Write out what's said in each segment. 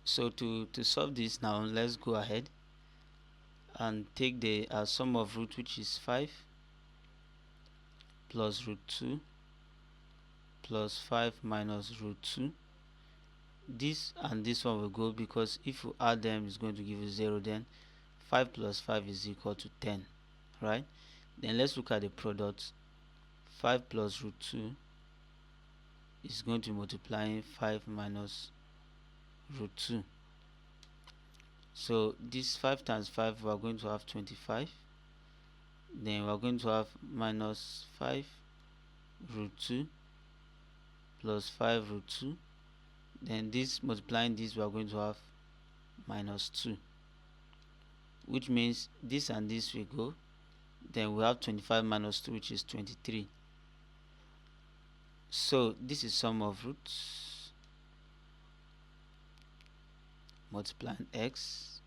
So to solve this now, let's go ahead and take the sum of root, which is 5 plus root 2 plus 5 minus root 2. This and this one will go, because if you add them it's going to give you 0. Then 5 plus 5 is equal to 10, right? Then let's look at the product. 5 plus root 2 is going to multiply 5 minus root 2. So this 5 times 5, we are going to have 25. Then we are going to have minus 5 root 2 plus 5 root 2. Then this multiplying this, we are going to have minus 2, which means this and this will go. Then we have 25 minus 2, which is 23. So this is sum of roots multiplying x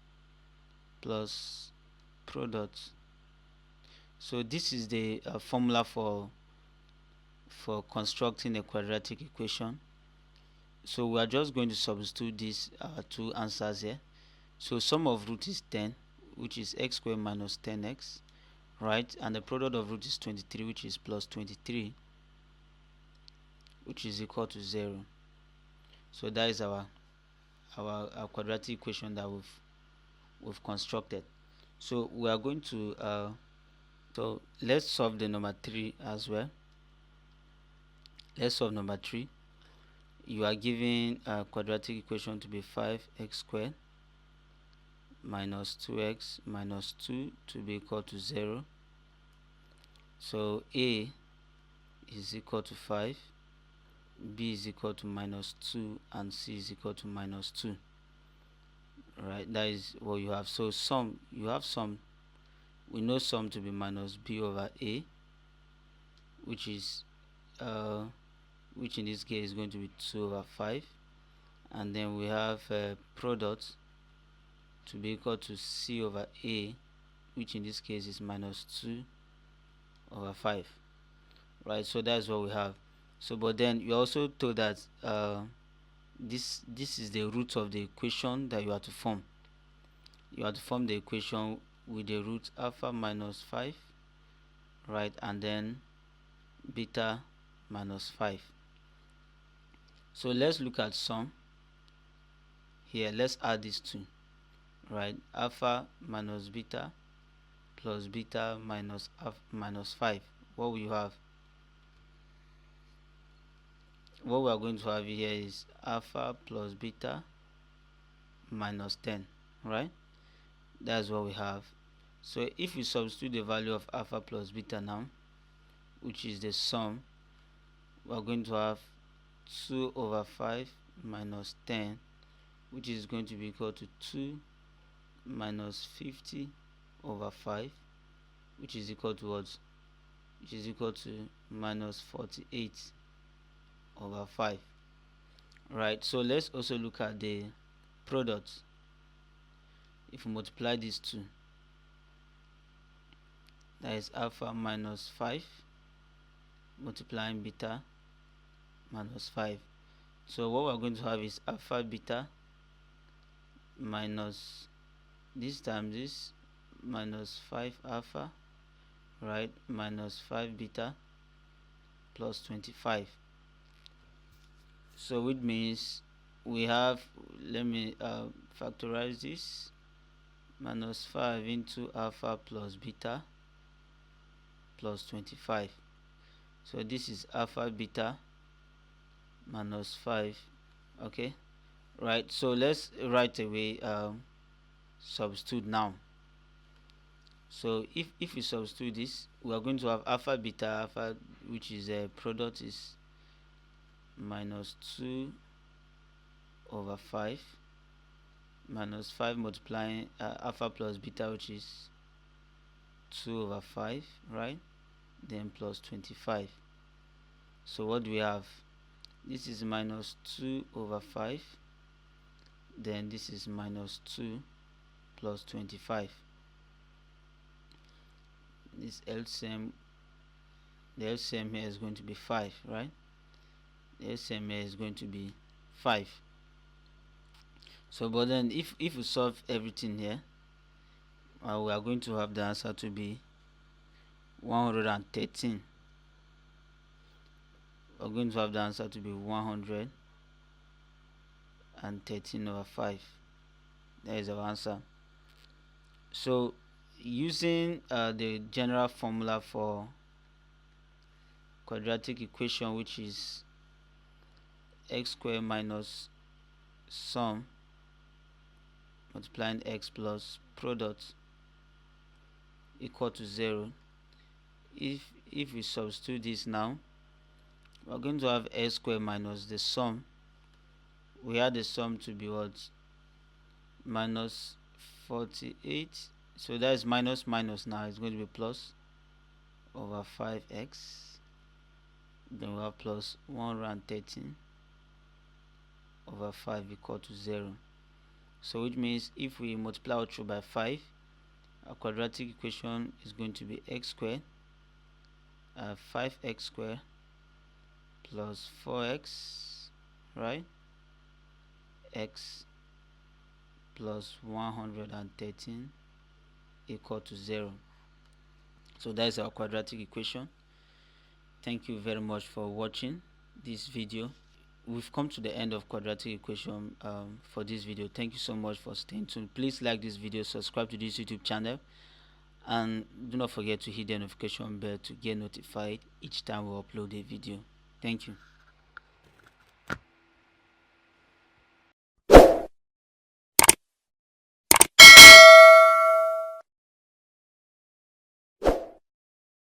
plus product. So this is the formula for constructing a quadratic equation. So we are just going to substitute these two answers here. So sum of root is 10, which is x squared minus 10x, right? And the product of root is 23, which is plus 23, which is equal to 0. So that is our quadratic equation that we've constructed. So we are going to so let's solve the number 3 as well. Let's solve number 3. You are given a quadratic equation to be 5x squared minus 2x minus 2 to be equal to 0. So a is equal to 5, b is equal to minus 2, and c is equal to minus 2. Right, that is what you have. So sum, you have sum, we know sum to be minus b over a, which is which in this case is going to be 2 over 5, and then we have product to be equal to c over a, which in this case is minus 2 over 5. Right, so that's what we have. So but then you also told that this is the root of the equation that you have to form. You have to form the equation with the root alpha minus 5, right, and then beta minus 5. So let's look at sum here. Let's add these two, right? Alpha minus beta plus beta minus 5. What will you have? What we are going to have here is alpha plus beta minus 10, right? That's what we have. So if we substitute the value of alpha plus beta now, which is the sum, we are going to have 2 over 5 minus 10, which is going to be equal to 2 minus 50 over 5, which is equal to what? Which is equal to minus 48 over 5. Right, so let's also look at the product. If we multiply these two, that is alpha minus 5 multiplying beta minus 5. So what we're going to have is alpha beta minus this times this minus 5 alpha, right, minus 5 beta plus 25. So which means we have, let me factorize this, minus 5 into alpha plus beta plus 25. So this is alpha beta minus 5. Okay, right, so let's right away substitute now. So if we substitute this, we are going to have alpha beta alpha, which is a product, is minus 2 over 5 minus 5 multiplying alpha plus beta, which is 2 over 5, right, then plus 25. So what do we have? This is minus 2 over 5, then this is minus 2 plus 25. This LCM, the LCM here is going to be 5, right? The LCM here is going to be 5. So but then if we solve everything here, we are going to have the answer to be 113. We're going to have the answer to be 113 over 5. That is our answer. So using the general formula for quadratic equation, which is x squared minus sum multiplying x plus product equal to 0, if we substitute this now, we're going to have x squared minus the sum. We had the sum to be what? Minus 48. So that is minus minus. Now it's going to be plus over 5x. Then we have plus 113 over 5 equal to 0. So which means if we multiply out through by 5, our quadratic equation is going to be x squared 5x squared plus 4x, right, x plus 113 equal to 0. So that is our quadratic equation. Thank you very much for watching this video. We've come to the end of quadratic equation for this video. Thank you so much for staying tuned. Please like this video, subscribe to this YouTube channel, and do not forget to hit the notification bell to get notified each time we upload a video. Thank you.